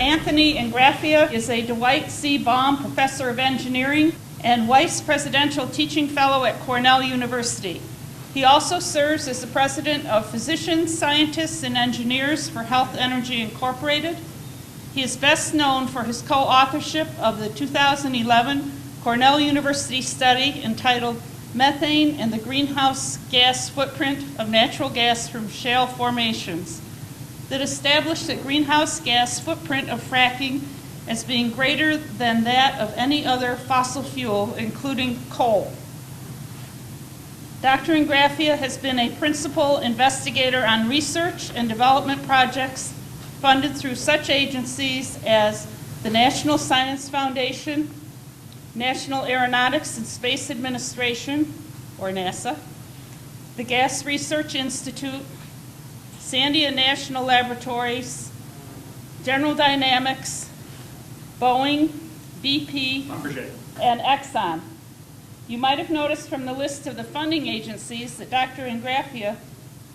Anthony Ingraffea is a Dwight C. Baum Professor of Engineering and Weiss Presidential Teaching Fellow at Cornell University. He also serves as the President of Physicians, Scientists, and Engineers for Health Energy Incorporated. He is best known for his co-authorship of the 2011 Cornell University study entitled Methane and the Greenhouse Gas Footprint of Natural Gas from Shale Formations, that established the greenhouse gas footprint of fracking as being greater than that of any other fossil fuel, including coal. Dr. Ingraffea has been a principal investigator on research and development projects funded through such agencies as the National Science Foundation, National Aeronautics and Space Administration, or NASA, the Gas Research Institute, Sandia National Laboratories, General Dynamics, Boeing, BP, and Exxon. You might have noticed from the list of the funding agencies that Dr. Ingraffea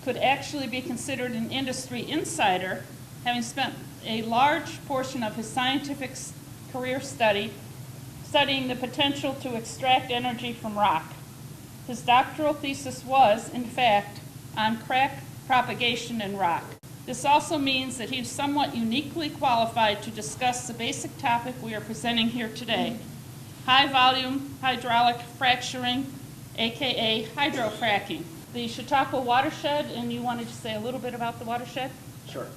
could actually be considered an industry insider, having spent a large portion of his scientific career studying the potential to extract energy from rock. His doctoral thesis was, in fact, on crack propagation in rock. This also means that he's somewhat uniquely qualified to discuss the basic topic we are presenting here today, high-volume hydraulic fracturing, aka hydrofracking. The Chautauqua watershed, and you wanted to say a little bit about the watershed? Sure.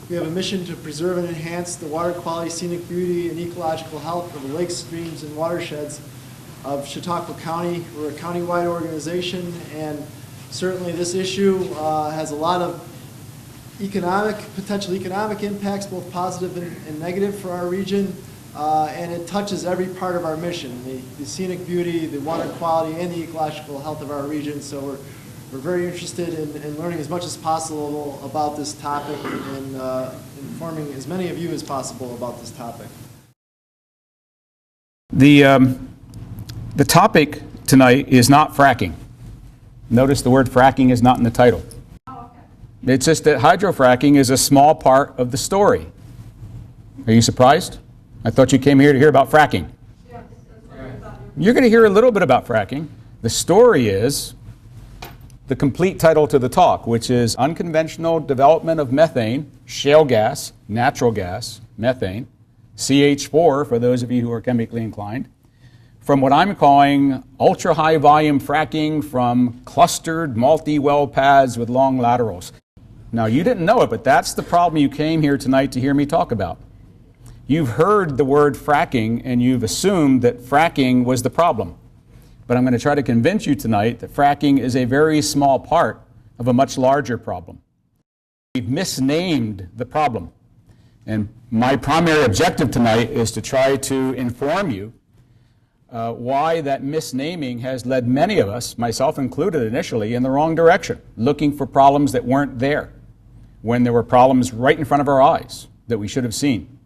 We have a mission to preserve and enhance the water quality, scenic beauty, and ecological health of the lakes, streams, and watersheds of Chautauqua County. We're a county-wide organization, and certainly this issue has a lot of potential economic impacts, both positive and negative for our region, and it touches every part of our mission, the scenic beauty, the water quality, and the ecological health of our region. So we're very interested in learning as much as possible about this topic and informing as many of you as possible about this topic. The topic tonight is not fracking. Notice the word fracking is not in the title. It's just that hydrofracking is a small part of the story. Are you surprised? I thought you came here to hear about fracking. You're going to hear a little bit about fracking. The story is the complete title to the talk, which is Unconventional Development of Methane, Shale Gas, Natural Gas, Methane, CH4 for those of you who are chemically inclined, from what I'm calling ultra-high volume fracking from clustered multi-well pads with long laterals. Now, you didn't know it, but that's the problem you came here tonight to hear me talk about. You've heard the word fracking, and you've assumed that fracking was the problem. But I'm going to try to convince you tonight that fracking is a very small part of a much larger problem. We've misnamed the problem. And my primary objective tonight is to try to inform you why that misnaming has led many of us, myself included initially, in the wrong direction, looking for problems that weren't there, when there were problems right in front of our eyes that we should have seen.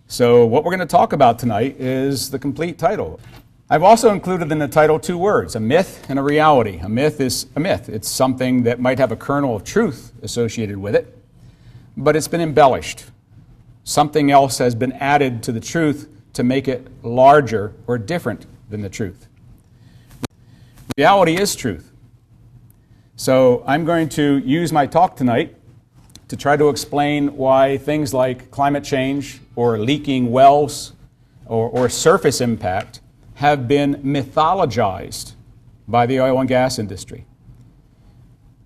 So what we're going to talk about tonight is the complete title. I've also included in the title two words, a myth and a reality. A myth is a myth. It's something that might have a kernel of truth associated with it, but it's been embellished. Something else has been added to the truth to make it larger or different than the truth. Reality is truth. So I'm going to use my talk tonight to try to explain why things like climate change or leaking wells or surface impact have been mythologized by the oil and gas industry.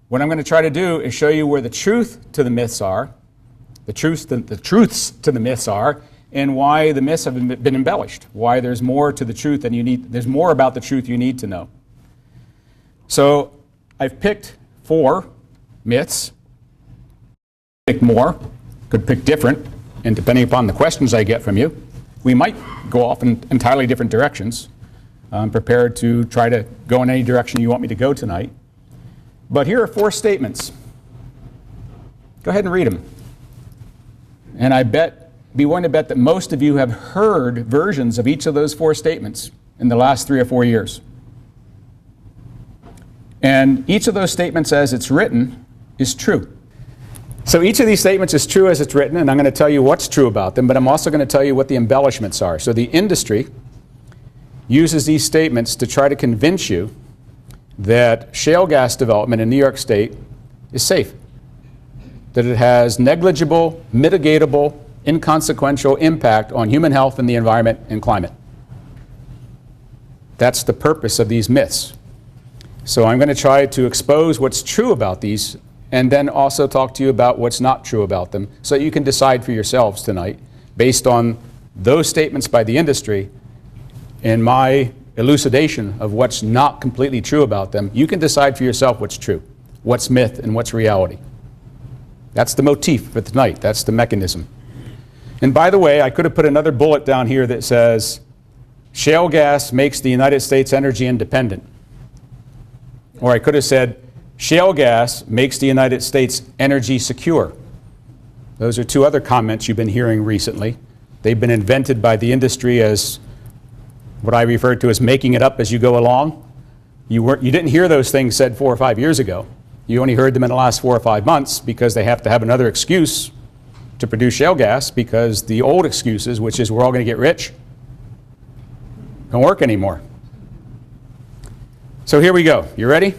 What I'm going to try to do is show you where the truth to the myths are, the truths to the myths are, and why the myths have been embellished, why there's more to the truth than you need, there's more about the truth you need to know. So I've picked 4 myths. Pick more, could pick different, and depending upon the questions I get from you, we might go off in entirely different directions. I'm prepared to try to go in any direction you want me to go tonight. But here are 4 statements. Go ahead and read them. And be willing to bet that most of you have heard versions of each of those 4 statements in the last 3 or 4 years. And each of those statements as it's written is true. So each of these statements is true as it's written, and I'm going to tell you what's true about them, but I'm also going to tell you what the embellishments are. So the industry uses these statements to try to convince you that shale gas development in New York State is safe, that it has negligible, mitigatable, inconsequential impact on human health and the environment and climate. That's the purpose of these myths. So I'm going to try to expose what's true about these and then also talk to you about what's not true about them so you can decide for yourselves tonight based on those statements by the industry and my elucidation of what's not completely true about them. You can decide for yourself what's true, what's myth and what's reality. That's the motif for tonight. That's the mechanism. And by the way, I could have put another bullet down here that says, shale gas makes the United States energy independent. Or I could have said, shale gas makes the United States energy secure. Those are two other comments you've been hearing recently. They've been invented by the industry as what I refer to as making it up as you go along. You didn't hear those things said 4 or 5 years ago. You only heard them in the last 4 or 5 months because they have to have another excuse to produce shale gas because the old excuses, which is we're all going to get rich, don't work anymore. So here we go. You ready?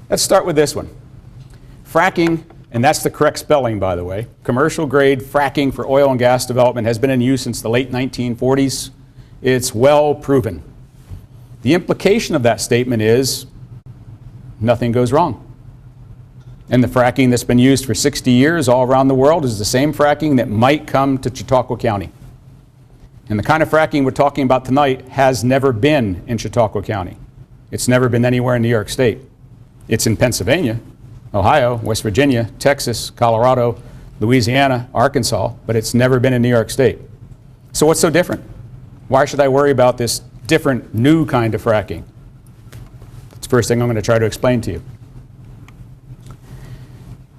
Let's start with this one. Fracking, and that's the correct spelling, by the way. Commercial grade fracking for oil and gas development has been in use since the late 1940s. It's well proven. The implication of that statement is nothing goes wrong. And the fracking that's been used for 60 years all around the world is the same fracking that might come to Chautauqua County. And the kind of fracking we're talking about tonight has never been in Chautauqua County. It's never been anywhere in New York State. It's in Pennsylvania, Ohio, West Virginia, Texas, Colorado, Louisiana, Arkansas, but it's never been in New York State. So what's so different? Why should I worry about this different, new kind of fracking? That's the first thing I'm going to try to explain to you.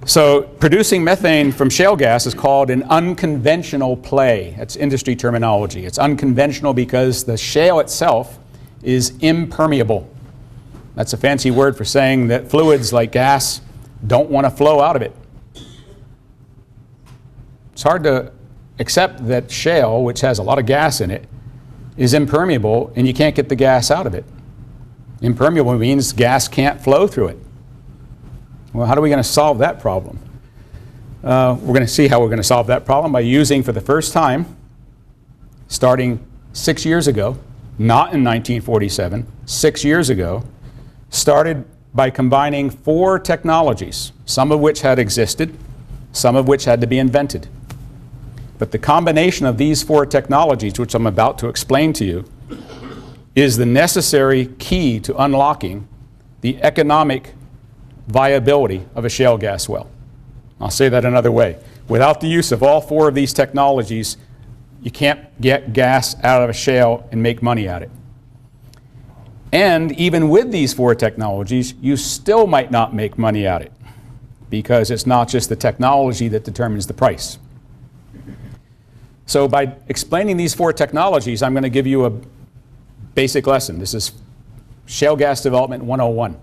So producing methane from shale gas is called an unconventional play. That's industry terminology. It's unconventional because the shale itself is impermeable. That's a fancy word for saying that fluids like gas don't want to flow out of it. It's hard to accept that shale, which has a lot of gas in it, is impermeable and you can't get the gas out of it. Impermeable means gas can't flow through it. Well, how are we going to solve that problem? We're going to see how we're going to solve that problem by using, for the first time, starting 6 years ago, not in 1947, 6 years ago, started by combining 4 technologies, some of which had existed, some of which had to be invented. But the combination of these 4 technologies, which I'm about to explain to you, is the necessary key to unlocking the economic viability of a shale gas well. I'll say that another way. Without the use of all 4 of these technologies, you can't get gas out of a shale and make money at it. And even with these 4 technologies, you still might not make money at it because it's not just the technology that determines the price. So by explaining these 4 technologies, I'm going to give you a basic lesson. This is Shale Gas Development 101.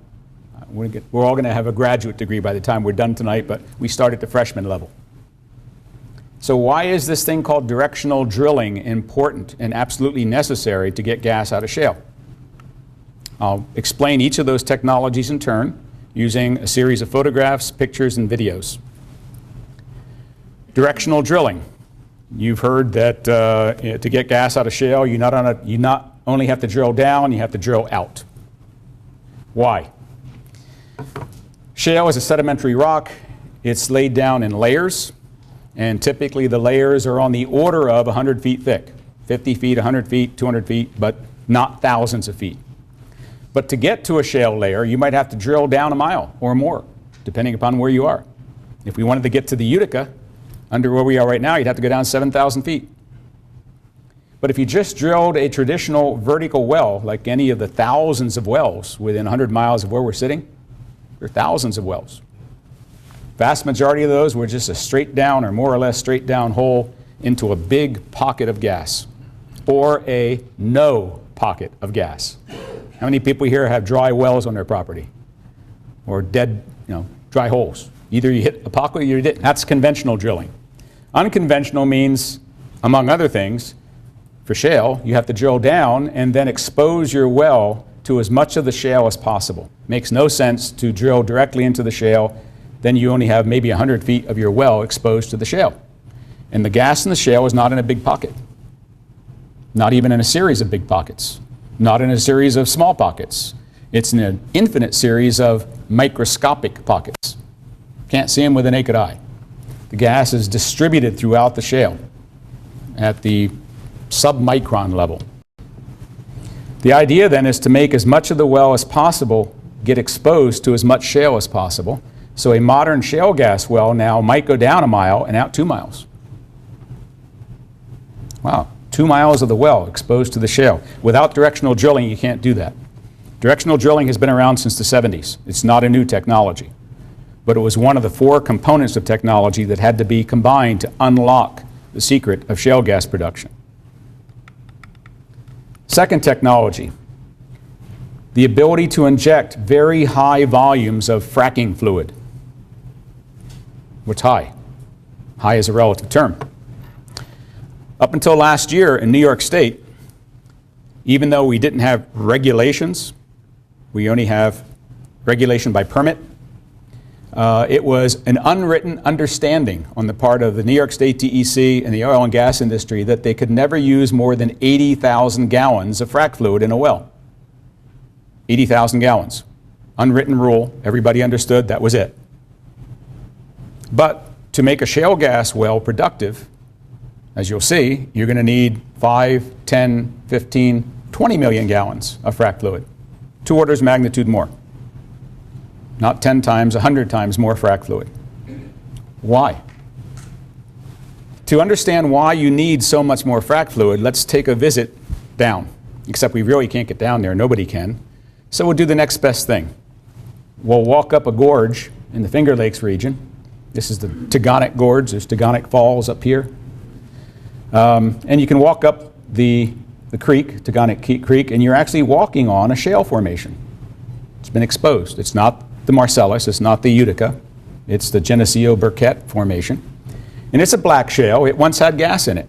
We're all going to have a graduate degree by the time we're done tonight, but we start at the freshman level. So why is this thing called directional drilling important and absolutely necessary to get gas out of shale? I'll explain each of those technologies in turn using a series of photographs, pictures, and videos. Directional drilling. You've heard that to get gas out of shale, you not only have to drill down, you have to drill out. Why? Shale is a sedimentary rock. It's laid down in layers, and typically the layers are on the order of 100 feet thick, 50 feet, 100 feet, 200 feet, but not thousands of feet. But to get to a shale layer, you might have to drill down a mile or more, depending upon where you are. If we wanted to get to the Utica, under where we are right now, you'd have to go down 7,000 feet. But if you just drilled a traditional vertical well, like any of the thousands of wells within 100 miles of where we're sitting, there are thousands of wells. Vast majority of those were just a straight down or more or less straight down hole into a big pocket of gas, or a no pocket of gas. How many people here have dry wells on their property? Or dead, dry holes? Either you hit a pocket or you didn't. That's conventional drilling. Unconventional means, among other things, for shale, you have to drill down and then expose your well to as much of the shale as possible. Makes no sense to drill directly into the shale, then you only have maybe 100 feet of your well exposed to the shale. And the gas in the shale is not in a big pocket. Not even in a series of big pockets. Not in a series of small pockets. It's in an infinite series of microscopic pockets. Can't see them with the naked eye. The gas is distributed throughout the shale at the submicron level. The idea then is to make as much of the well as possible get exposed to as much shale as possible. So a modern shale gas well now might go down a mile and out 2 miles. Wow, 2 miles of the well exposed to the shale. Without directional drilling, you can't do that. Directional drilling has been around since the 70s. It's not a new technology. But it was one of the 4 components of technology that had to be combined to unlock the secret of shale gas production. Second technology, the ability to inject very high volumes of fracking fluid. What's high? High is a relative term. Up until last year in New York State, even though we didn't have regulations, we only have regulation by permit, it was an unwritten understanding on the part of the New York State DEC and the oil and gas industry that they could never use more than 80,000 gallons of frac fluid in a well. 80,000 gallons. Unwritten rule, everybody understood that was it. But to make a shale gas well productive, as you'll see, you're going to need 5, 10, 15, 20 million gallons of frac fluid. 2 orders of magnitude more. Not 10 times, 100 times more frac fluid. Why? To understand why you need so much more frac fluid, let's take a visit down. Except we really can't get down there, nobody can. So we'll do the next best thing. We'll walk up a gorge in the Finger Lakes region. This is the Tegonic Gorge, there's Tegonic Falls up here. And you can walk up the creek, Tegonic Creek, and you're actually walking on a shale formation. It's been exposed. It's not the Marcellus, it's not the Utica, it's the Geneseo Burkett formation. And it's a black shale. It once had gas in it.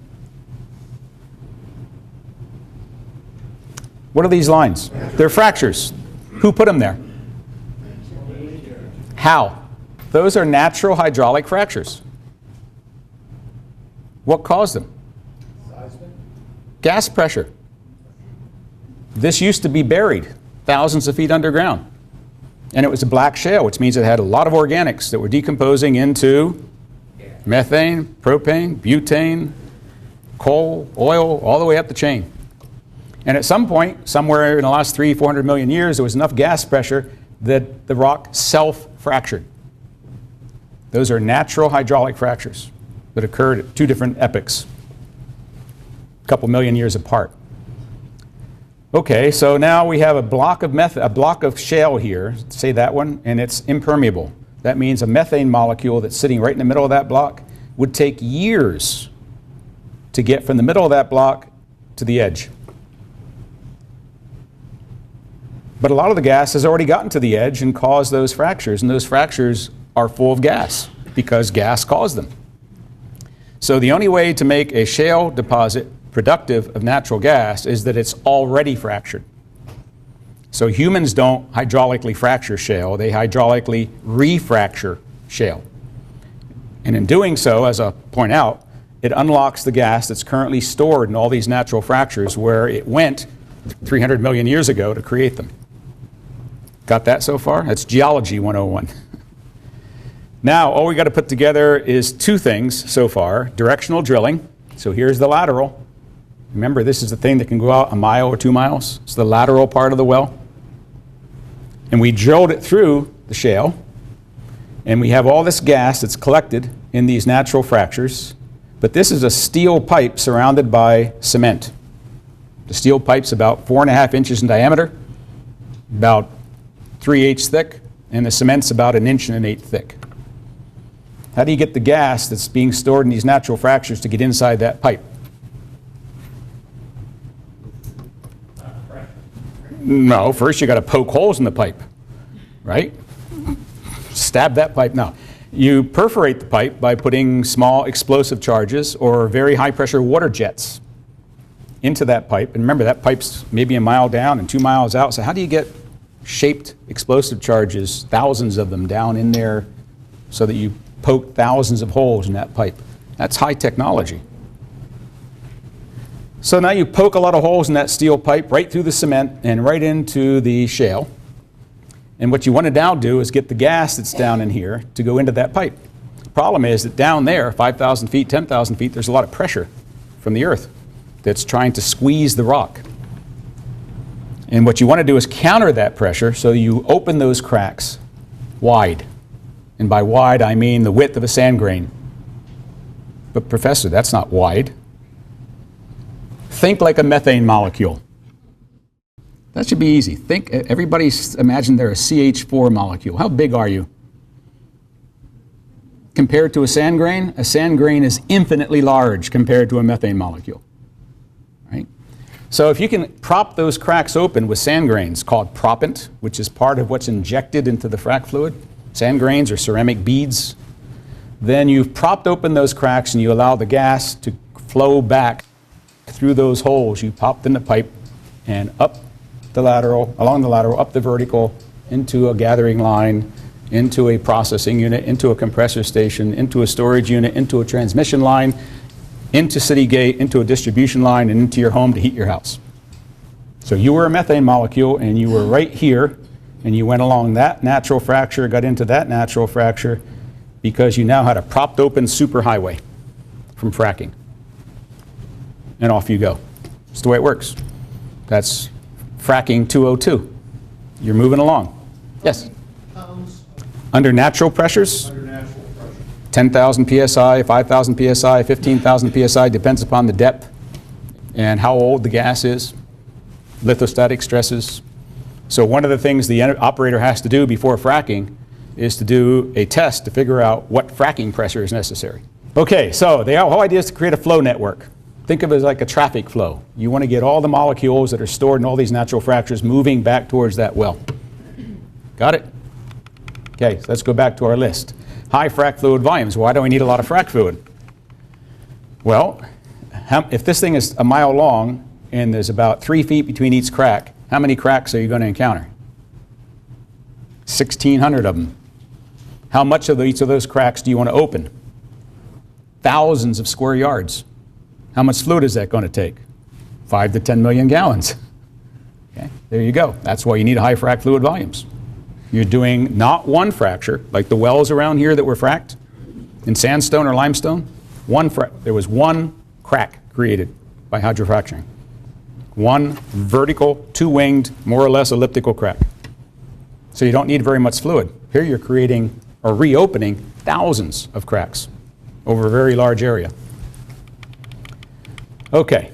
What are these lines? They're fractures. Who put them there? How? Those are natural hydraulic fractures. What caused them? Gas pressure. This used to be buried thousands of feet underground. And it was a black shale, which means it had a lot of organics that were decomposing into methane, propane, butane, coal, oil, all the way up the chain. And at some point, somewhere in the last 300-400 million years, there was enough gas pressure that the rock self-fractured. Those are natural hydraulic fractures that occurred at 2 different epochs, a couple million years apart. Okay, so now we have a block of shale here, say that one, and it's impermeable. That means a methane molecule that's sitting right in the middle of that block would take years to get from the middle of that block to the edge. But a lot of the gas has already gotten to the edge and caused those fractures, and those fractures are full of gas because gas caused them. So the only way to make a shale deposit productive of natural gas is that it's already fractured. So humans don't hydraulically fracture shale, they hydraulically refracture shale. And in doing so, as I point out, it unlocks the gas that's currently stored in all these natural fractures where it went 300 million years ago to create them. Got that so far? That's Geology 101. Now, all we got to put together is 2 things so far. Directional drilling. So here's the lateral. Remember, this is the thing that can go out a mile or 2 miles. It's the lateral part of the well. And we drilled it through the shale. And we have all this gas that's collected in these natural fractures. But this is a steel pipe surrounded by cement. The steel pipe's about 4.5 inches in diameter, about 3/8 thick, and the cement's about 1 1/8 inch thick. How do you get the gas that's being stored in these natural fractures to get inside that pipe? No, first you got to poke holes in the pipe, right? Stab that pipe. No. You perforate the pipe by putting small explosive charges or very high pressure water jets into that pipe. And remember, that pipe's maybe a mile down and 2 miles out. So how do you get shaped explosive charges, thousands of them, down in there so that you poke thousands of holes in that pipe? That's high technology. So now you poke a lot of holes in that steel pipe right through the cement and right into the shale. And what you want to now do is get the gas that's down in here to go into that pipe. The problem is that down there, 5,000 feet, 10,000 feet, there's a lot of pressure from the earth that's trying to squeeze the rock. And what you want to do is counter that pressure, so you open those cracks wide. And by wide, I mean the width of a sand grain. But Professor, that's not wide. Think like a methane molecule. That should be easy. Think, everybody imagine they're a CH4 molecule. How big are you? Compared to a sand grain is infinitely large compared to a methane molecule. Right? So if you can prop those cracks open with sand grains called proppant, which is part of what's injected into the frac fluid, sand grains or ceramic beads, then you've propped open those cracks and you allow the gas to flow back through those holes you popped in the pipe and up the lateral, along the lateral, up the vertical, into a gathering line, into a processing unit, into a compressor station, into a storage unit, into a transmission line, into city gate, into a distribution line, and into your home to heat your house. So you were a methane molecule, and you were right here, and you went along that natural fracture, got into that natural fracture, because you now had a propped open superhighway from fracking. And off you go. That's the way it works. That's fracking 202. You're moving along. Yes? Under natural pressures? Under natural pressure. 10,000 psi, 5,000 psi, 15,000 psi, depends upon the depth and how old the gas is, lithostatic stresses. So one of the things the operator has to do before fracking is to do a test to figure out what fracking pressure is necessary. Okay, so the whole idea is to create a flow network. Think of it as like a traffic flow. You want to get all the molecules that are stored in all these natural fractures moving back towards that well. Got it? Okay, so let's go back to our list. High frac fluid volumes. Why do we need a lot of frac fluid? Well, if this thing is a mile long and there's about 3 feet between each crack, how many cracks are you going to encounter? 1,600 of them. How much of each of those cracks do you want to open? Thousands of square yards. How much fluid is that going to take? 5 to 10 million gallons. Okay, there you go. That's why you need high frac fluid volumes. You're doing not one fracture, like the wells around here that were fracked in sandstone or limestone. There was one crack created by hydrofracturing. One vertical, two-winged, more or less elliptical crack. So you don't need very much fluid. Here you're creating or reopening thousands of cracks over a very large area. Okay,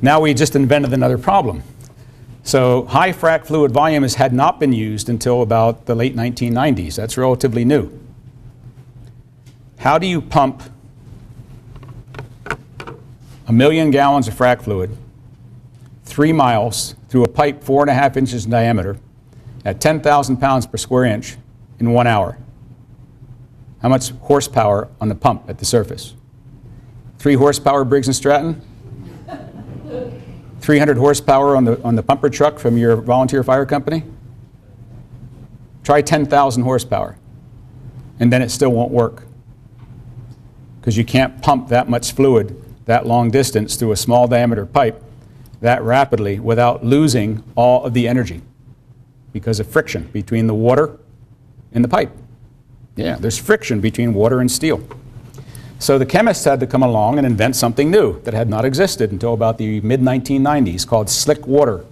now we just invented another problem. So high frac fluid volumes had not been used until about the late 1990s. That's relatively new. How do you pump 1 million gallons of frac fluid 3 miles through a pipe 4.5 inches in diameter at 10,000 pounds per square inch in 1 hour? How much horsepower on the pump at the surface? 3 horsepower Briggs & Stratton? 300 horsepower on the pumper truck from your volunteer fire company? Try 10,000 horsepower, and then it still won't work, because you can't pump that much fluid that long distance through a small diameter pipe that rapidly without losing all of the energy because of friction between the water and the pipe. Yeah, there's friction between water and steel. So the chemists had to come along and invent something new that had not existed until about the mid-1990s, called slick water.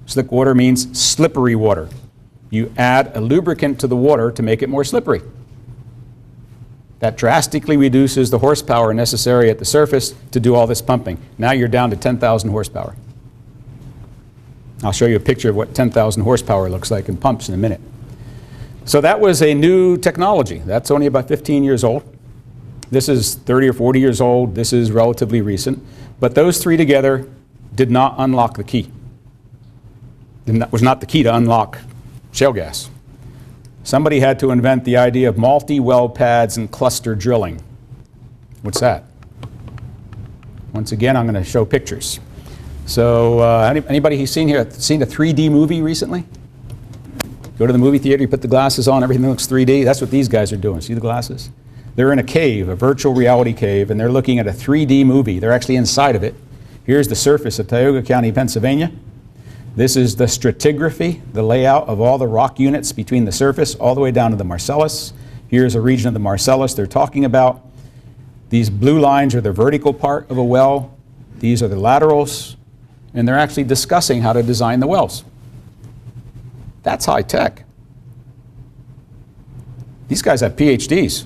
Slick water means slippery water. You add a lubricant to the water to make it more slippery. That drastically reduces the horsepower necessary at the surface to do all this pumping. Now you're down to 10,000 horsepower. I'll show you a picture of what 10,000 horsepower looks like in pumps in a minute. So that was a new technology. That's only about 15 years old. This is 30 or 40 years old. This is relatively recent. But those three together did not unlock the key. And that was not the key to unlock shale gas. somebody had to invent the idea of multi-well pads and cluster drilling. What's that? Once again, I'm going to show pictures. So anybody who's seen a 3D movie recently? Go to the movie theater, you put the glasses on, everything looks 3D. That's what these guys are doing. See the glasses? They're in a cave, a virtual reality cave, and they're looking at a 3D movie. They're actually inside of it. Here's the surface of Tioga County, Pennsylvania. This is the stratigraphy, the layout of all the rock units between the surface all the way down to the Marcellus. Here's a region of the Marcellus they're talking about. These blue lines are the vertical part of a well. These are the laterals. And they're actually discussing how to design the wells. That's high tech. These guys have PhDs.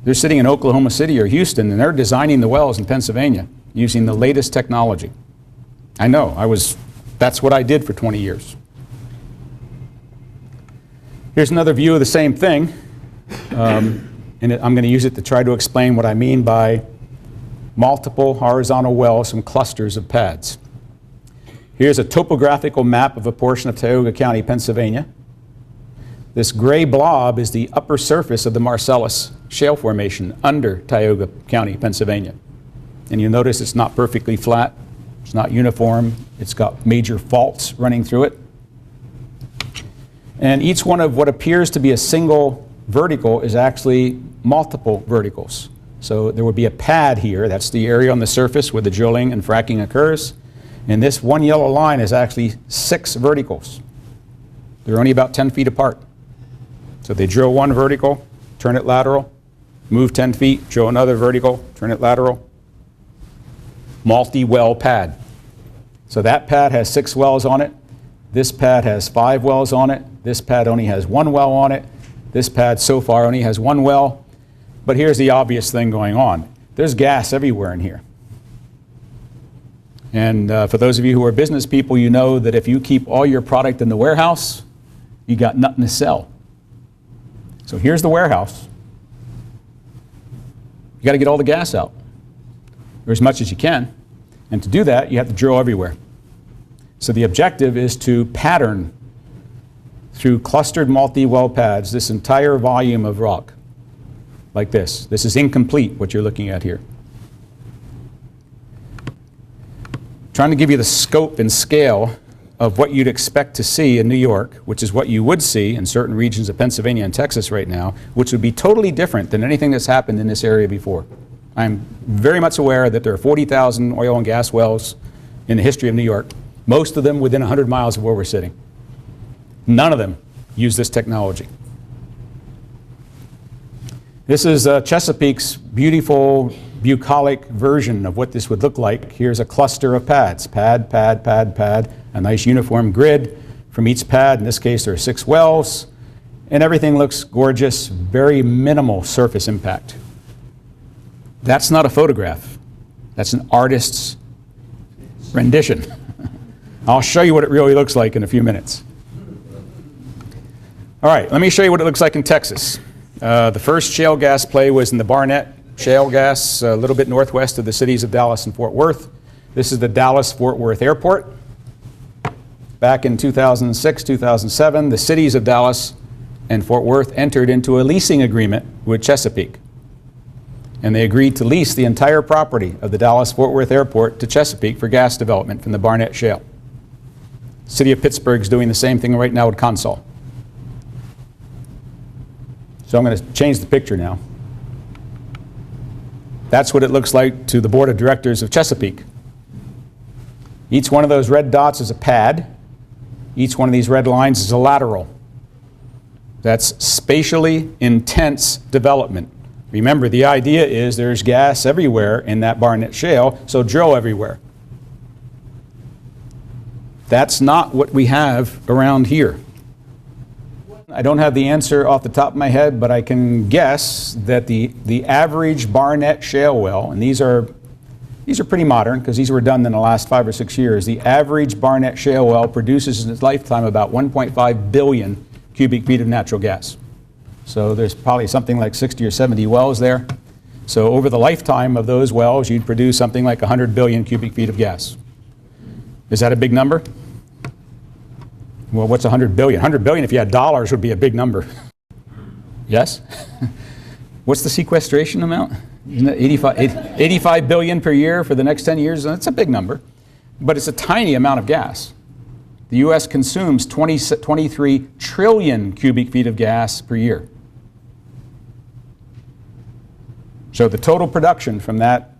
They're sitting in Oklahoma City or Houston, and they're designing the wells in Pennsylvania using the latest technology. I know, that's what I did for 20 years. Here's another view of the same thing, and I'm going to use it to try to explain what I mean by multiple horizontal wells, some clusters of pads. Here's a topographical map of a portion of Tioga County, Pennsylvania. This gray blob is the upper surface of the Marcellus shale formation under Tioga County, Pennsylvania. And you'll notice it's not perfectly flat, it's not uniform, it's got major faults running through it. And each one of what appears to be a single vertical is actually multiple verticals. So there would be a pad here, that's the area on the surface where the drilling and fracking occurs. And this one yellow line is actually 6 verticals. They're only about 10 feet apart. So they drill one vertical, turn it lateral, move 10 feet, drill another vertical, turn it lateral. Multi-well pad. So that pad has 6 wells on it. This pad has 5 wells on it. This pad only has 1 well on it. This pad so far only has 1 well. But here's the obvious thing going on. There's gas everywhere in here. And for those of you who are business people, you know that if you keep all your product in the warehouse, you got nothing to sell. So here's the warehouse. You got to get all the gas out, or as much as you can. And to do that, you have to drill everywhere. So the objective is to pattern through clustered multi-well pads this entire volume of rock, like this. This is incomplete, what you're looking at here. Trying to give you the scope and scale of what you'd expect to see in New York, which is what you would see in certain regions of Pennsylvania and Texas right now, which would be totally different than anything that's happened in this area before. I'm very much aware that there are 40,000 oil and gas wells in the history of New York, most of them within 100 miles of where we're sitting. None of them use this technology. This is Chesapeake's beautiful bucolic version of what this would look like. Here's a cluster of pads, pad, pad, pad, pad, a nice uniform grid from each pad. In this case, there are 6 wells, and everything looks gorgeous, very minimal surface impact. That's not a photograph. That's an artist's rendition. I'll show you what it really looks like in a few minutes. All right, let me show you what it looks like in Texas. The first shale gas play was in the Barnett Shale gas, a little bit northwest of the cities of Dallas and Fort Worth. This is the Dallas-Fort Worth Airport. Back in 2006, 2007, the cities of Dallas and Fort Worth entered into a leasing agreement with Chesapeake. And they agreed to lease the entire property of the Dallas-Fort Worth Airport to Chesapeake for gas development from the Barnett Shale. The city of Pittsburgh is doing the same thing right now with Consol. So I'm going to change the picture now. That's what it looks like to the board of directors of Chesapeake. Each one of those red dots is a pad. Each one of these red lines is a lateral. That's spatially intense development. Remember, the idea is there's gas everywhere in that Barnett Shale, so drill everywhere. That's not what we have around here. I don't have the answer off the top of my head, but I can guess that the average Barnett shale well, and these are pretty modern because these were done in the last 5 or 6 years, the average Barnett shale well produces in its lifetime about 1.5 billion cubic feet of natural gas. So there's probably something like 60 or 70 wells there. So over the lifetime of those wells, you'd produce something like 100 billion cubic feet of gas. Is that a big number? Well, what's 100 billion? 100 billion, if you had dollars, would be a big number. Yes? What's the sequestration amount? Isn't it 85 billion per year for the next 10 years? That's a big number, but it's a tiny amount of gas. The U.S. consumes 23 trillion cubic feet of gas per year. So the total production from that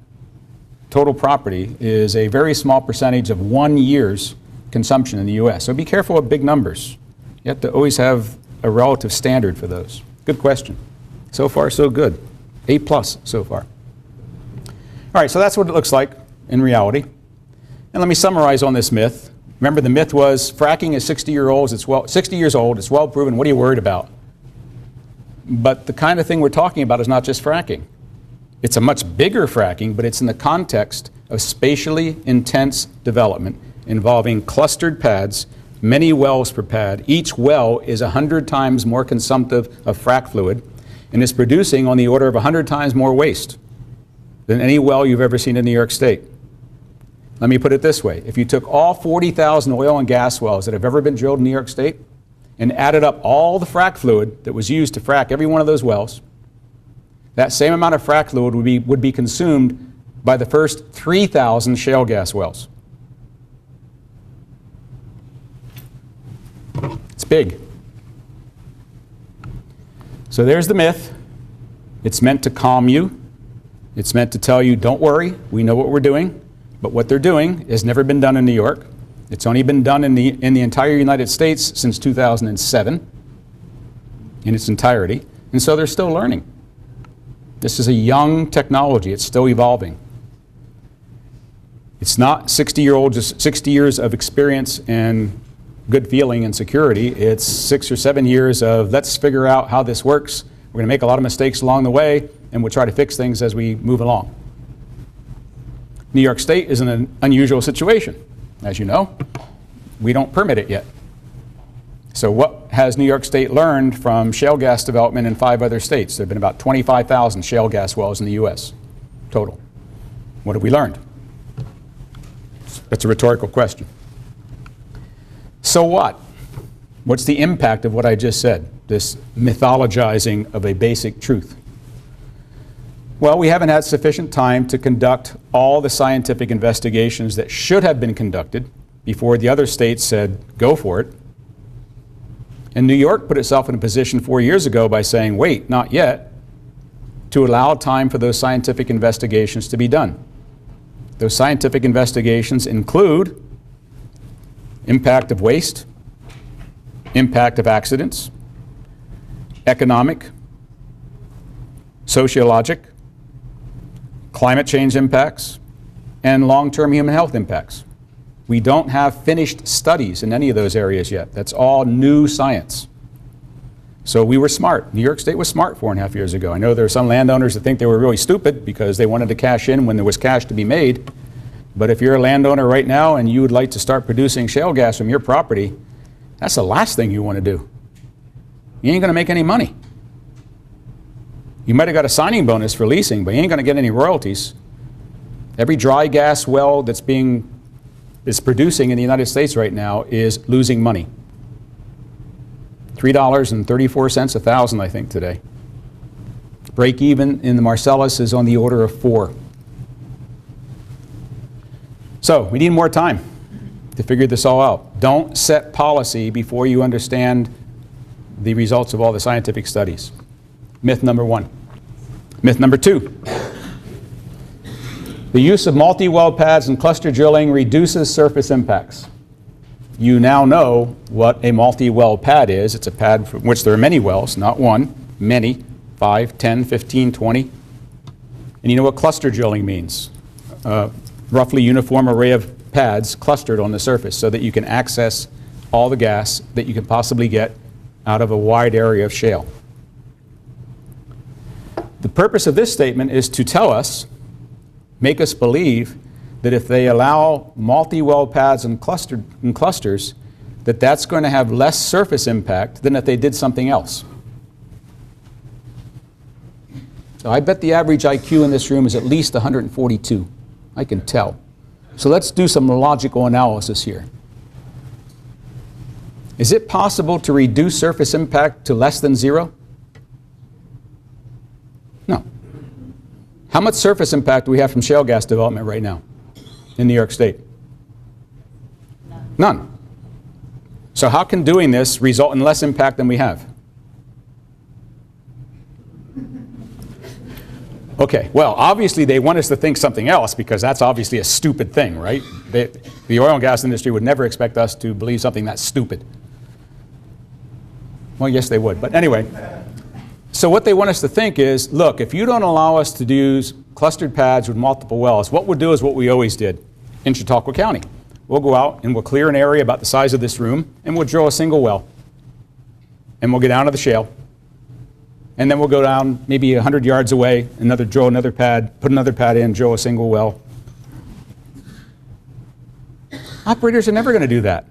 total property is a very small percentage of 1 year's consumption in the U.S. So be careful of big numbers. You have to always have a relative standard for those. Good question. So far, so good. A+ so far. All right, so that's what it looks like in reality. And let me summarize on this myth. Remember, the myth was fracking is 60 years old, it's well proven, what are you worried about? But the kind of thing we're talking about is not just fracking. It's a much bigger fracking, but it's in the context of spatially intense development involving clustered pads, many wells per pad. Each well is 100 times more consumptive of frac fluid and is producing on the order of 100 times more waste than any well you've ever seen in New York State. Let me put it this way. If you took all 40,000 oil and gas wells that have ever been drilled in New York State and added up all the frac fluid that was used to frac every one of those wells, that same amount of frac fluid would be consumed by the first 3,000 shale gas wells. It's big. So there's the myth. It's meant to calm you. It's meant to tell you, don't worry, we know what we're doing. But what they're doing has never been done in New York. It's only been done in the entire United States since 2007 in its entirety. And so they're still learning. This is a young technology. It's still evolving. It's not 60 years of experience and good feeling and security. It's 6 or 7 years of let's figure out how this works. We're going to make a lot of mistakes along the way, and we'll try to fix things as we move along. New York State is in an unusual situation. As you know, we don't permit it yet. So what has New York State learned from shale gas development in 5 other states? There have been about 25,000 shale gas wells in the U.S. total. What have we learned? That's a rhetorical question. So what? What's the impact of what I just said, this mythologizing of a basic truth? Well, we haven't had sufficient time to conduct all the scientific investigations that should have been conducted before the other states said, go for it. And New York put itself in a position 4 years ago by saying, wait, not yet, to allow time for those scientific investigations to be done. Those scientific investigations include impact of waste, impact of accidents, economic, sociologic, climate change impacts, and long-term human health impacts. We don't have finished studies in any of those areas yet. That's all new science. So we were smart. New York State was smart 4.5 years ago. I know there are some landowners that think they were really stupid because they wanted to cash in when there was cash to be made. But if you're a landowner right now and you would like to start producing shale gas from your property, that's the last thing you want to do. You ain't going to make any money. You might have got a signing bonus for leasing, but you ain't going to get any royalties. Every dry gas well that's producing in the United States right now is losing money. $3.34 a thousand, I think, today. Break even in the Marcellus is on the order of 4. So we need more time to figure this all out. Don't set policy before you understand the results of all the scientific studies. Myth number 1. Myth number 2. The use of multi-well pads and cluster drilling reduces surface impacts. You now know what a multi-well pad is. It's a pad from which there are many wells, not one, many, 5, 10, 15, 20. And you know what cluster drilling means. Roughly uniform array of pads clustered on the surface so that you can access all the gas that you can possibly get out of a wide area of shale. The purpose of this statement is to tell us, make us believe that if they allow multi-well pads and clusters, that that's going to have less surface impact than if they did something else. So I bet the average IQ in this room is at least 142. I can tell. So let's do some logical analysis here. Is it possible to reduce surface impact to less than 0? How much surface impact do we have from shale gas development right now in New York State? None. So how can doing this result in less impact than we have? Okay, well, obviously they want us to think something else because that's obviously a stupid thing, right? The oil and gas industry would never expect us to believe something that's stupid. Well, yes, they would, but anyway. So what they want us to think is, look, if you don't allow us to use clustered pads with multiple wells, what we'll do is what we always did in Chautauqua County. We'll go out and we'll clear an area about the size of this room and we'll drill a single well. And we'll get down to the shale. And then we'll go down maybe 100 yards away, drill another pad, put another pad in, drill a single well. Operators are never going to do that.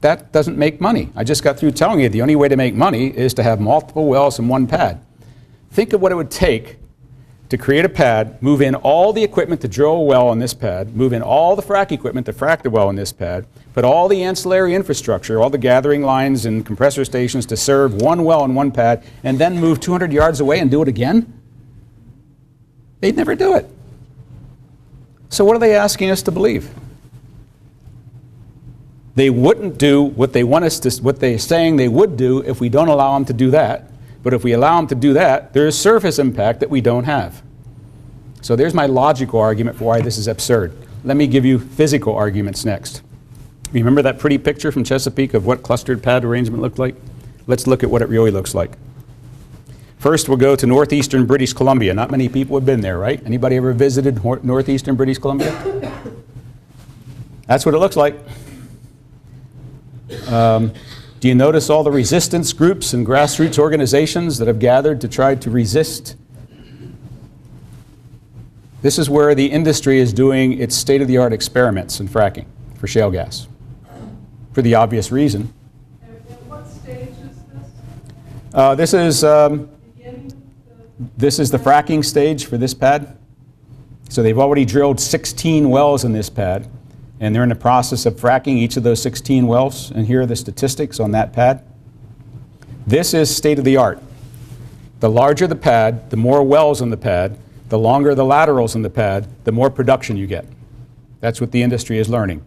That doesn't make money. I just got through telling you the only way to make money is to have multiple wells in one pad. Think of what it would take to create a pad, move in all the equipment to drill a well on this pad, move in all the frac equipment to frac the well on this pad, put all the ancillary infrastructure, all the gathering lines and compressor stations to serve one well on one pad, and then move 200 yards away and do it again? They'd never do it. So what are they asking us to believe? They wouldn't do what they want us to, what they're saying they would do if we don't allow them to do that. But if we allow them to do that, there's surface impact that we don't have. So there's my logical argument for why this is absurd. Let me give you physical arguments next. Remember that pretty picture from Chesapeake of what clustered pad arrangement looked like? Let's look at what it really looks like. First, we'll go to northeastern British Columbia. Not many people have been there, right? Anybody ever visited northeastern British Columbia? That's what it looks like. Do you notice all the resistance groups and grassroots organizations that have gathered to try to resist? This is where the industry is doing its state-of-the-art experiments in fracking for shale gas, for the obvious reason. And what stage is this? This is the fracking stage for this pad. So they've already drilled 16 wells in this pad. And they're in the process of fracking each of those 16 wells. And here are the statistics on that pad. This is state of the art. The larger the pad, the more wells on the pad, the longer the laterals on the pad, the more production you get. That's what the industry is learning.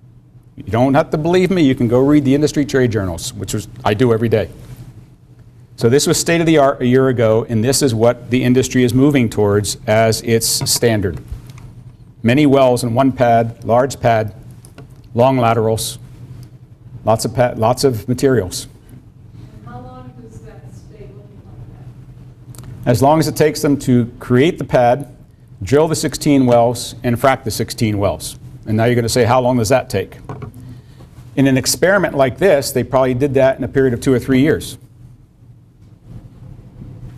You don't have to believe me. You can go read the industry trade journals, which I do every day. So this was state of the art a year ago, and this is what the industry is moving towards as its standard. Many wells in one pad, large pad, long laterals, lots of materials. And how long does that stay looking like that? As long as it takes them to create the pad, drill the 16 wells, and frack the 16 wells. And now you're going to say, how long does that take? In an experiment like this, they probably did that in a period of 2 or 3 years.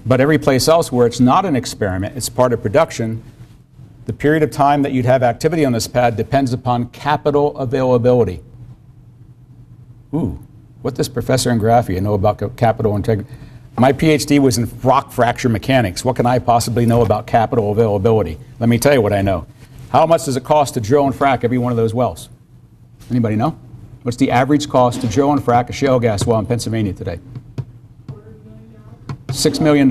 But every place else where it's not an experiment, it's part of production, the period of time that you'd have activity on this pad depends upon capital availability. Ooh, what does Professor Ingraffea know about capital integrity? My PhD was in rock fracture mechanics. What can I possibly know about capital availability? Let me tell you what I know. How much does it cost to drill and frack every one of those wells? Anybody know? What's the average cost to drill and frack a shale gas well in Pennsylvania today? $6 million.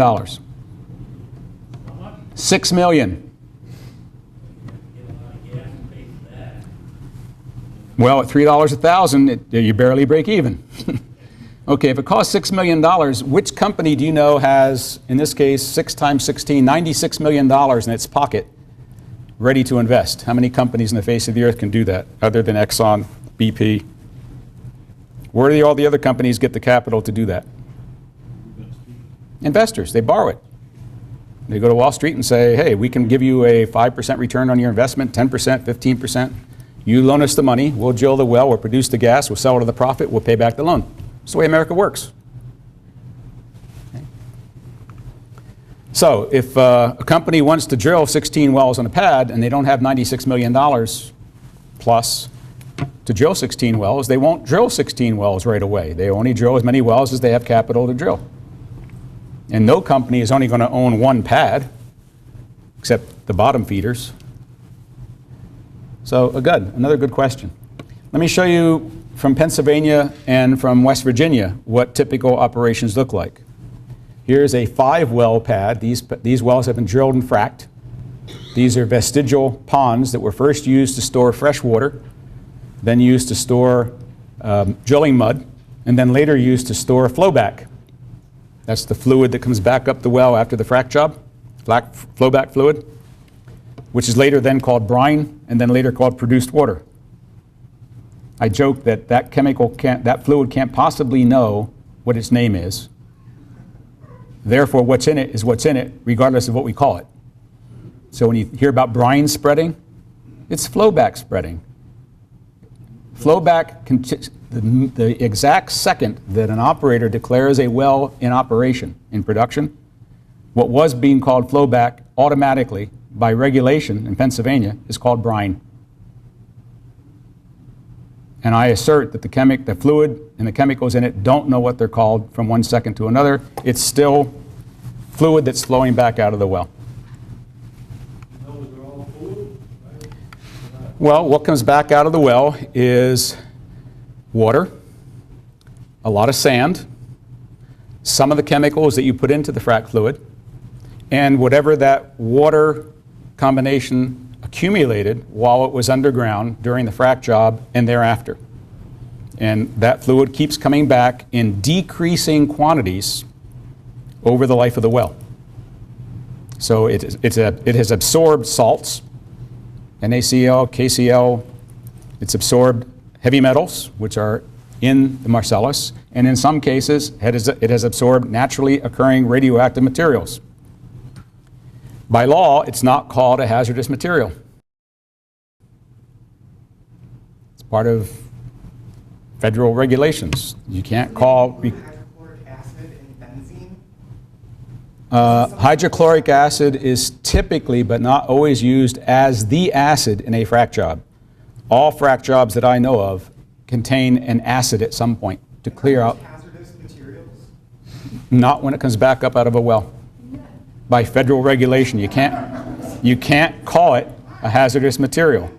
$6 million. Well, at $3 a thousand, you barely break even. Okay, if it costs $6 million, which company do you know has, in this case, 6 times 16, $96 million in its pocket ready to invest? How many companies in the face of the earth can do that, other than Exxon, BP? Where do all the other companies get the capital to do that? Investors. They borrow it. They go to Wall Street and say, hey, we can give you a 5% return on your investment, 10%, 15%. You loan us the money, we'll drill the well, we'll produce the gas, we'll sell it at the profit, we'll pay back the loan. That's the way America works. Okay. So if a company wants to drill 16 wells on a pad and they don't have $96 million plus to drill 16 wells, they won't drill 16 wells right away. They only drill as many wells as they have capital to drill. And no company is only going to own one pad, except the bottom feeders. So again, another good question. Let me show you from Pennsylvania and from West Virginia what typical operations look like. Here's a 5-well pad. These wells have been drilled and fracked. These are vestigial ponds that were first used to store fresh water, then used to store drilling mud, and then later used to store flowback. That's the fluid that comes back up the well after the frac job, flowback fluid, which is later then called brine and then later called produced water. I joke that that fluid can't possibly know what its name is. Therefore, what's in it is what's in it, regardless of what we call it. So when you hear about brine spreading, it's flowback spreading. Flowback, the exact second that an operator declares a well in operation, in production, what was being called flowback automatically by regulation in Pennsylvania is called brine. And I assert that the fluid and the chemicals in it don't know what they're called from one second to another. It's still fluid that's flowing back out of the well. Well, what comes back out of the well is water, a lot of sand, some of the chemicals that you put into the frac fluid, and whatever that water combination accumulated while it was underground during the frac job and thereafter. And that fluid keeps coming back in decreasing quantities over the life of the well. So it has absorbed salts, NaCl, KCl. It's absorbed heavy metals, which are in the Marcellus, and in some cases it has absorbed naturally occurring radioactive materials. By law, it's not called a hazardous material. It's part of federal regulations. You can't call... Hydrochloric acid and benzene? Hydrochloric acid is typically, but not always, used as the acid in a frac job. All frac jobs that I know of contain an acid at some point to clear out. Hazardous materials? Not when it comes back up out of a well. By federal regulation, you can't call it a hazardous material.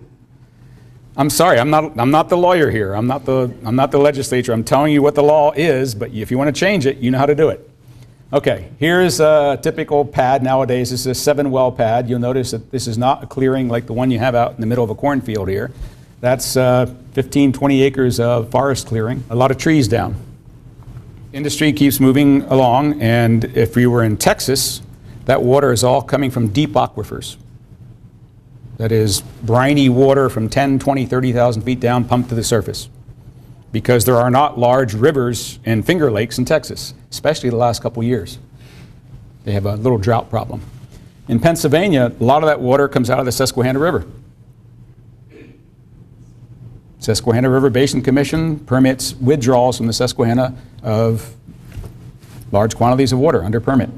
I'm sorry, I'm not the lawyer here. I'm not the legislature. I'm telling you what the law is, but if you want to change it, you know how to do it. Okay, here's a typical pad nowadays. This is a 7-well pad. You'll notice that this is not a clearing like the one you have out in the middle of a cornfield here. That's 15, 20 acres of forest clearing, a lot of trees down. Industry keeps moving along, and if we were in Texas, that water is all coming from deep aquifers. That is briny water from 10, 20, 30,000 feet down pumped to the surface. Because there are not large rivers and finger lakes in Texas, especially the last couple years. They have a little drought problem. In Pennsylvania, a lot of that water comes out of the Susquehanna River. Susquehanna River Basin Commission permits withdrawals from the Susquehanna of large quantities of water under permit.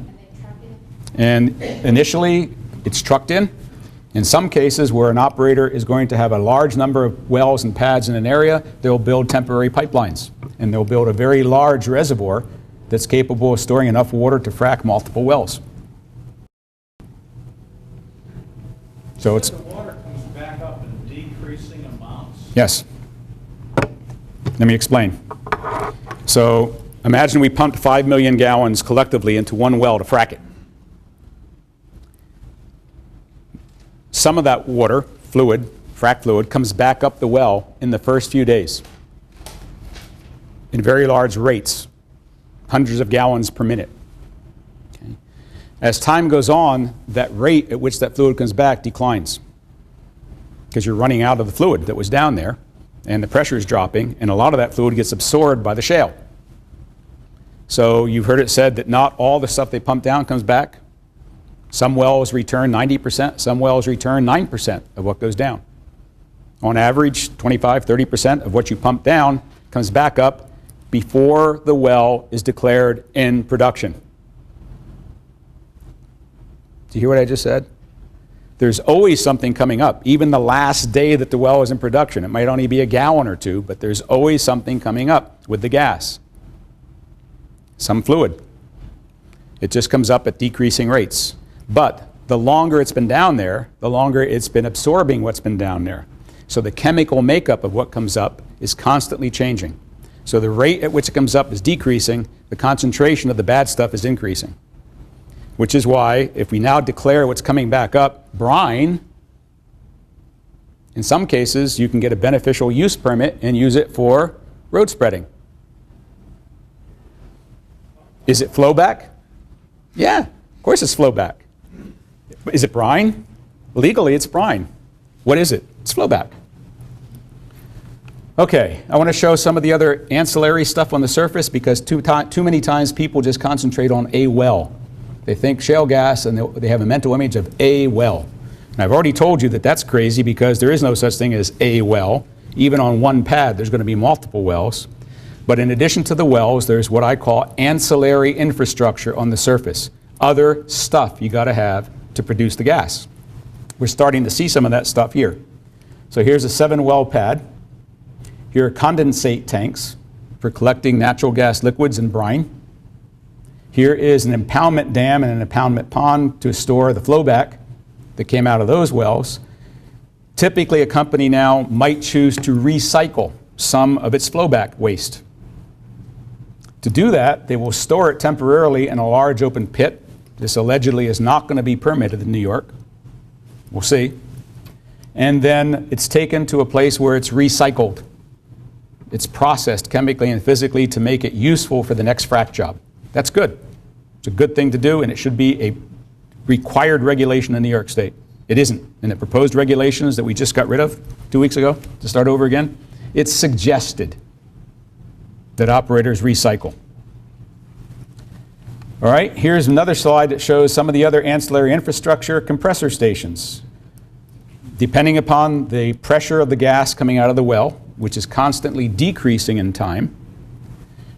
And initially, it's trucked in. In some cases where an operator is going to have a large number of wells and pads in an area, they'll build temporary pipelines. And they'll build a very large reservoir that's capable of storing enough water to frac multiple wells. So it's... The water comes back up in decreasing amounts? Yes. Let me explain. So imagine we pumped 5 million gallons collectively into one well to frac it. Some of that water, fluid, frac fluid, comes back up the well in the first few days in very large rates, hundreds of gallons per minute. Okay. As time goes on, that rate at which that fluid comes back declines because you're running out of the fluid that was down there and the pressure is dropping, and a lot of that fluid gets absorbed by the shale. So you've heard it said that not all the stuff they pump down comes back. Some wells return 90%, some wells return 9% of what goes down. On average, 25, 30% of what you pump down comes back up before the well is declared in production. Do you hear what I just said? There's always something coming up, even the last day that the well is in production. It might only be a gallon or two, but there's always something coming up with the gas. Some fluid. It just comes up at decreasing rates. But the longer it's been down there, the longer it's been absorbing what's been down there. So the chemical makeup of what comes up is constantly changing. So the rate at which it comes up is decreasing, the concentration of the bad stuff is increasing. which is why if we now declare what's coming back up brine, in some cases you can get a beneficial use permit and use it for road spreading. Is it flowback? Yeah, of course it's flowback. Is it brine? Legally it's brine. What is it? It's flowback. Okay, I want to show some of the other ancillary stuff on the surface because too many times people just concentrate on a well. They think shale gas and they have a mental image of a well. And I've already told you that that's crazy because there is no such thing as a well. Even on one pad, there's going to be multiple wells. But in addition to the wells, there's what I call ancillary infrastructure on the surface. Other stuff you got to have to produce the gas. We're starting to see some of that stuff here. So here's a 7-well pad. Here are condensate tanks for collecting natural gas liquids and brine. Here is an impoundment dam and an impoundment pond to store the flowback that came out of those wells. Typically, a company now might choose to recycle some of its flowback waste. To do that, they will store it temporarily in a large open pit. This allegedly is not going to be permitted in New York. We'll see. And then it's taken to a place where it's recycled. It's processed chemically and physically to make it useful for the next frac job. That's good. It's a good thing to do, and it should be a required regulation in New York State. It isn't. In the proposed regulations that we just got rid of 2 weeks ago to start over again, it's suggested that operators recycle. All right, here's another slide that shows some of the other ancillary infrastructure, compressor stations. Depending upon the pressure of the gas coming out of the well, which is constantly decreasing in time,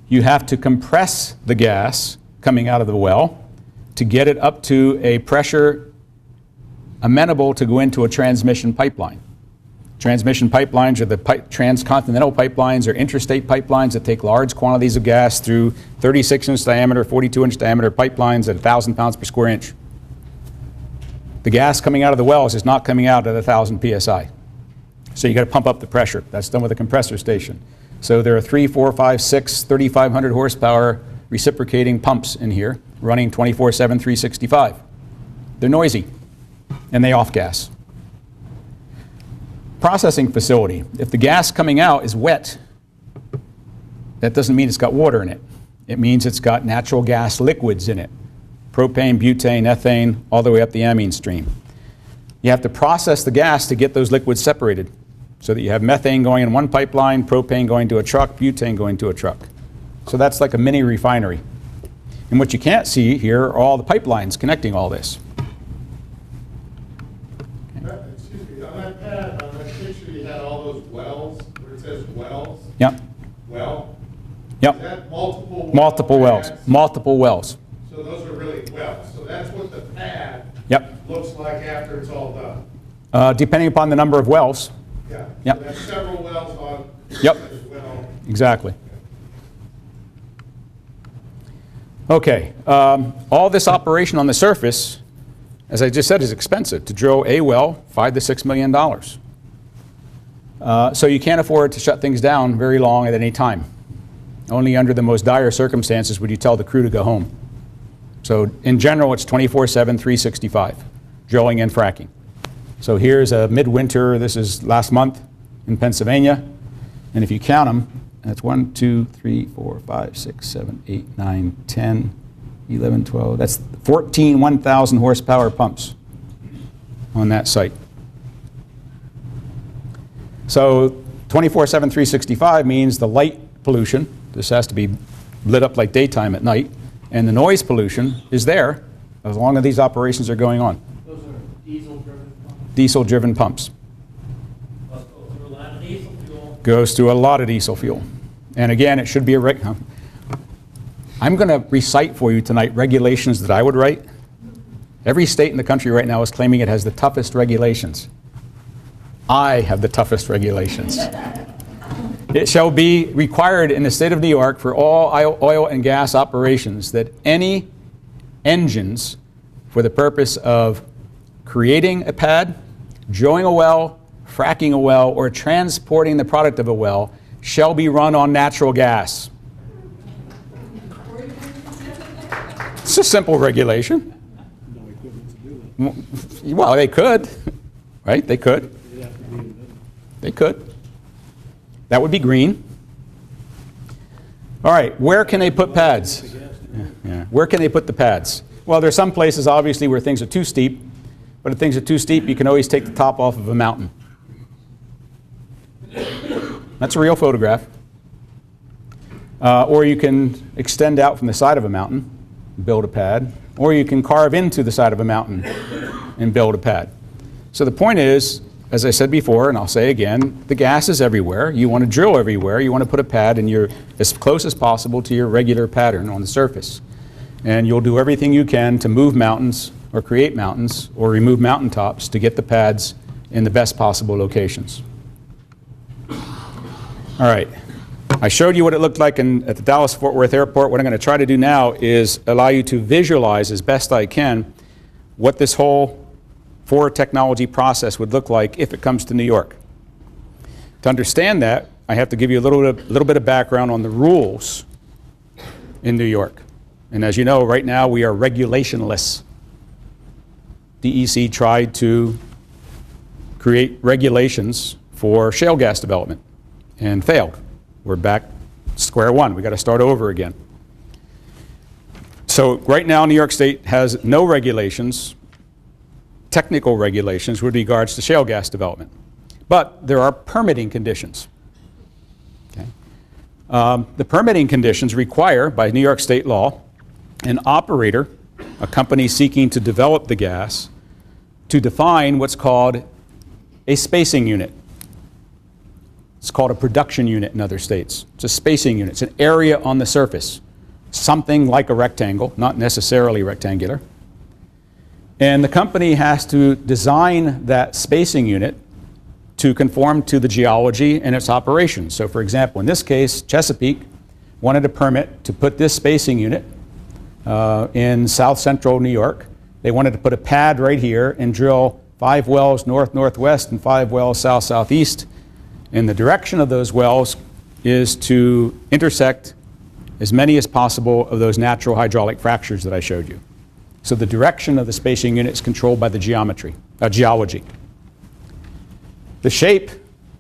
you have to compress the gas coming out of the well to get it up to a pressure amenable to go into a transmission pipeline. Transmission pipelines are the transcontinental pipelines or interstate pipelines that take large quantities of gas through 36-inch diameter, 42-inch diameter pipelines at 1,000 pounds per square inch. The gas coming out of the wells is not coming out at 1,000 psi. So you got to pump up the pressure. That's done with a compressor station. So there are 3, 4, 5, 6, 3,500 horsepower reciprocating pumps in here running 24/7, 365. They're noisy and they off gas. Processing facility. If the gas coming out is wet, that doesn't mean it's got water in it. It means it's got natural gas liquids in it. Propane, butane, ethane, all the way up the amine stream. You have to process the gas to get those liquids separated so that you have methane going in one pipeline, propane going to a truck, butane going to a truck. So that's like a mini refinery. And what you can't see here are all the pipelines connecting all this. Excuse me, on that pad, on that picture, you had all those wells, where it says wells? Yep. Well? Yep. Is that multiple wells? Multiple wells. Pads? Multiple wells. So those are really wells. So that's what the pad Yep. looks like after it's all done. Depending upon the number of wells. Yeah. Yep. So that's several wells on Yep. as well. Exactly. Okay. All this operation on the surface, as I just said, is expensive. To drill a well, $5 to $6 million. So you can't afford to shut things down very long at any time. Only under the most dire circumstances would you tell the crew to go home. So in general, it's 24/7, 365, drilling and fracking. So here's a midwinter, this is last month in Pennsylvania. And if you count them, that's 1, 2, 3, 4, 5, 6, 7, 8, 9, 10, 11, 12. That's 14 1,000 horsepower pumps on that site. So 24/7, 365 means the light pollution, this has to be lit up like daytime at night, and the noise pollution is there as long as these operations are going on. Those are diesel-driven pumps. Diesel-driven pumps. Must go through a lot of diesel fuel. Goes through a lot of diesel fuel. And again, it should be I'm going to recite for you tonight regulations that I would write. Every state in the country right now is claiming it has the toughest regulations. I have the toughest regulations. It shall be required in the state of New York for all oil and gas operations that any engines for the purpose of creating a pad, drilling a well, fracking a well, or transporting the product of a well shall be run on natural gas. It's a simple regulation. Well, they could, right? They could. They could. That would be green. All right, where can they put pads? Yeah. Where can they put the pads? Well, there's some places, obviously, where things are too steep. But if things are too steep, you can always take the top off of a mountain. That's a real photograph. Or you can extend out from the side of a mountain, build a pad. Or you can carve into the side of a mountain and build a pad. So the point is, as I said before, and I'll say again, the gas is everywhere. You want to drill everywhere. You want to put a pad in your, as close as possible to your regular pattern on the surface. And you'll do everything you can to move mountains or create mountains or remove mountaintops to get the pads in the best possible locations. All right. I showed you what it looked like at the Dallas-Fort Worth Airport. What I'm going to try to do now is allow you to visualize as best I can what this whole forward technology process would look like if it comes to New York. To understand that, I have to give you a little bit of background on the rules in New York. And as you know, right now we are regulationless. DEC tried to create regulations for shale gas development and failed. We're back square one. We've got to start over again. So right now, New York State has no regulations, technical regulations with regards to shale gas development. But there are permitting conditions. Okay. The permitting conditions require, by New York State law, an operator, a company seeking to develop the gas, to define what's called a spacing unit. It's called a production unit in other states. It's a spacing unit. It's an area on the surface, something like a rectangle, not necessarily rectangular. And the company has to design that spacing unit to conform to the geology and its operations. So for example, in this case, Chesapeake wanted a permit to put this spacing unit in south central New York. They wanted to put a pad right here and drill 5 wells north-northwest and 5 wells south-southeast. And the direction of those wells is to intersect as many as possible of those natural hydraulic fractures that I showed you. So the direction of the spacing unit is controlled by the geology. The shape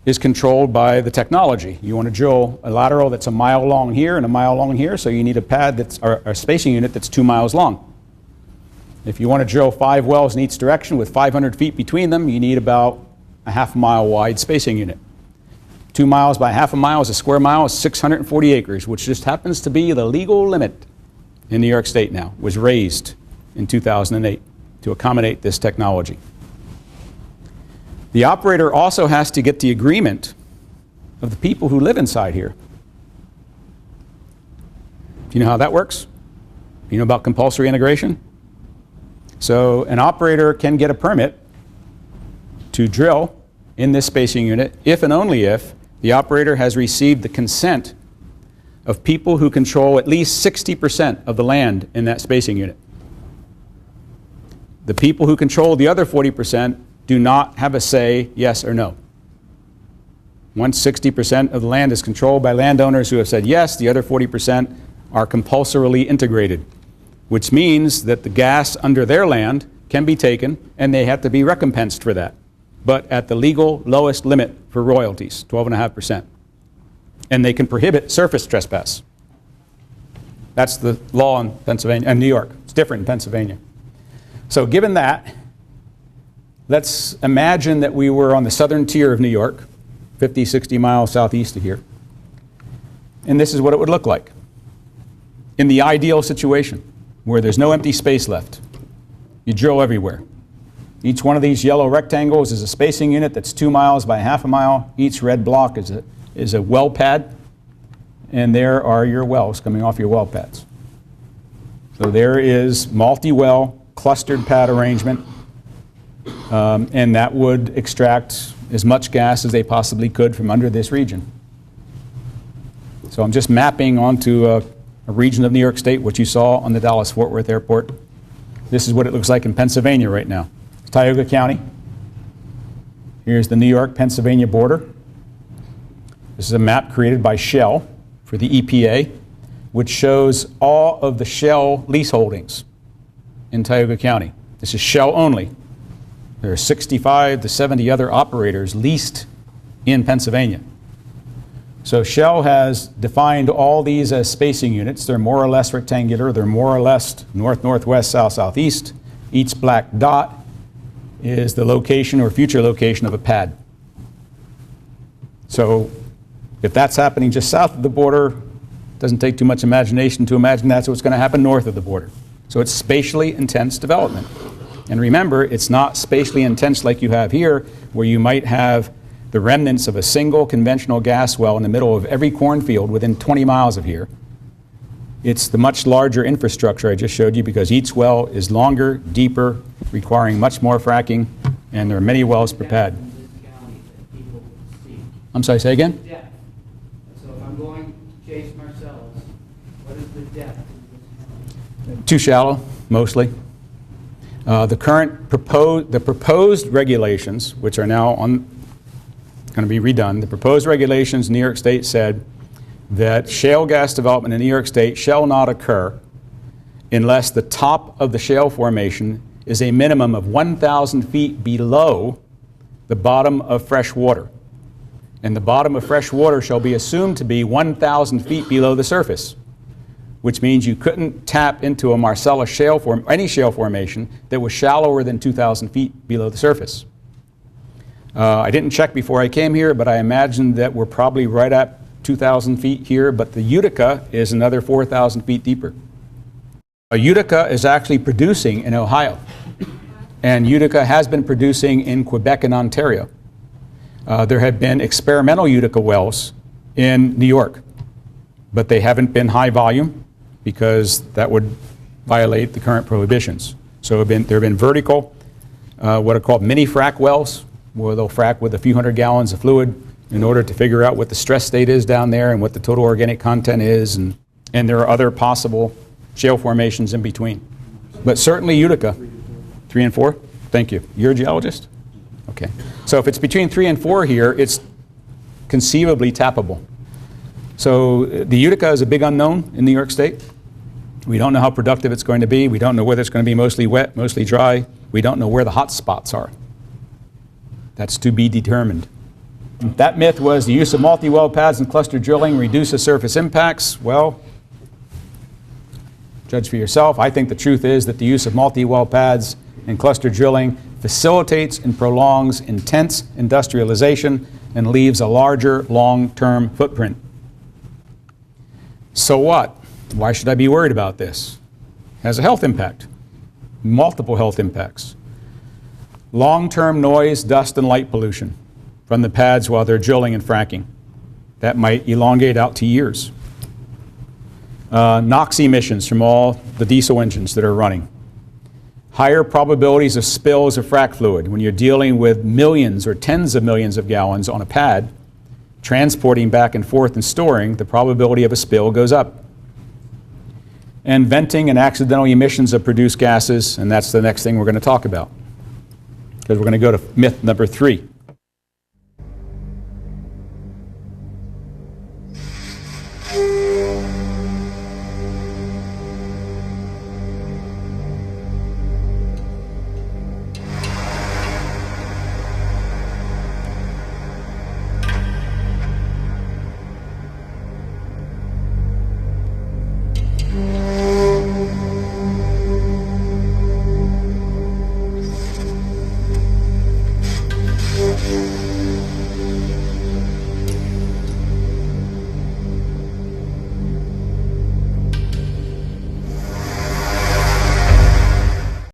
is controlled by the technology. You want to drill a lateral that's a mile long here and a mile long here, so you need a pad that's, or a spacing unit that's 2 miles long. If you want to drill 5 wells in each direction with 500 feet between them, you need about a half-mile wide spacing unit. 2 miles by half a mile is a square mile, is 640 acres, which just happens to be the legal limit in New York State now. It was raised in 2008 to accommodate this technology. The operator also has to get the agreement of the people who live inside here. Do you know how that works? Do you know about compulsory integration? So an operator can get a permit to drill in this spacing unit if and only if the operator has received the consent of people who control at least 60% of the land in that spacing unit. The people who control the other 40% do not have a say, yes or no. Once 60% of the land is controlled by landowners who have said yes, the other 40% are compulsorily integrated, which means that the gas under their land can be taken and they have to be recompensed for that, but at the legal lowest limit for royalties, 12.5%. And they can prohibit surface trespass. That's the law in Pennsylvania and New York. It's different in Pennsylvania. So given that, let's imagine that we were on the southern tier of New York, 50, 60 miles southeast of here. And this is what it would look like. In the ideal situation, where there's no empty space left, you drill everywhere. Each one of these yellow rectangles is a spacing unit that's 2 miles by half a mile. Each red block is a well pad, and there are your wells coming off your well pads. So there is multi-well clustered pad arrangement, and that would extract as much gas as they possibly could from under this region. So I'm just mapping onto a region of New York State, what you saw on the Dallas-Fort Worth Airport. This is what it looks like in Pennsylvania right now. Tioga County. Here's the New York-Pennsylvania border. This is a map created by Shell for the EPA, which shows all of the Shell leaseholdings in Tioga County. This is Shell only. There are 65 to 70 other operators leased in Pennsylvania. So Shell has defined all these as spacing units. They're more or less rectangular. They're more or less north-northwest, south-southeast. Each black dot is the location or future location of a pad. So if that's happening just south of the border, it doesn't take too much imagination to imagine that's what's going to happen north of the border. So it's spatially intense development. And remember, it's not spatially intense like you have here, where you might have the remnants of a single conventional gas well in the middle of every cornfield within 20 miles of here. It's the much larger infrastructure I just showed you, because each well is longer, deeper, requiring much more fracking, and there are many wells per pad. I'm sorry, say again? Depth. So if I'm going to chase Marcellus, what is the depth of this county? Too shallow, mostly. The proposed regulations, which are now going to be redone, the proposed regulations in New York State said that shale gas development in New York State shall not occur unless the top of the shale formation is a minimum of 1,000 feet below the bottom of fresh water. And the bottom of fresh water shall be assumed to be 1,000 feet below the surface, which means you couldn't tap into a Marcellus shale any shale formation that was shallower than 2,000 feet below the surface. I didn't check before I came here, but I imagine that we're probably right at 2,000 feet here, but the Utica is another 4,000 feet deeper. Utica is actually producing in Ohio, and Utica has been producing in Quebec and Ontario. There have been experimental Utica wells in New York, but they haven't been high volume because that would violate the current prohibitions. So there have been vertical, what are called mini frac wells, where they'll frac with a few hundred gallons of fluid in order to figure out what the stress state is down there and what the total organic content is, and there are other possible shale formations in between. But certainly Utica, 3 and 4, thank you. You're a geologist? Okay. So if it's between 3 and 4 here, it's conceivably tappable. So the Utica is a big unknown in New York State. We don't know how productive it's going to be. We don't know whether it's going to be mostly wet, mostly dry. We don't know where the hot spots are. That's to be determined. That myth was the use of multi-well pads and cluster drilling reduces surface impacts. Well, judge for yourself. I think the truth is that the use of multi-well pads and cluster drilling facilitates and prolongs intense industrialization and leaves a larger long-term footprint. So what? Why should I be worried about this? It has a health impact, multiple health impacts. Long-term noise, dust, and light pollution from the pads while they're drilling and fracking. That might elongate out to years. NOx emissions from all the diesel engines that are running. Higher probabilities of spills of frac fluid. When you're dealing with millions or tens of millions of gallons on a pad, transporting back and forth and storing, the probability of a spill goes up. And venting and accidental emissions of produced gases, and that's the next thing we're going to talk about, because we're going to go to myth number 3.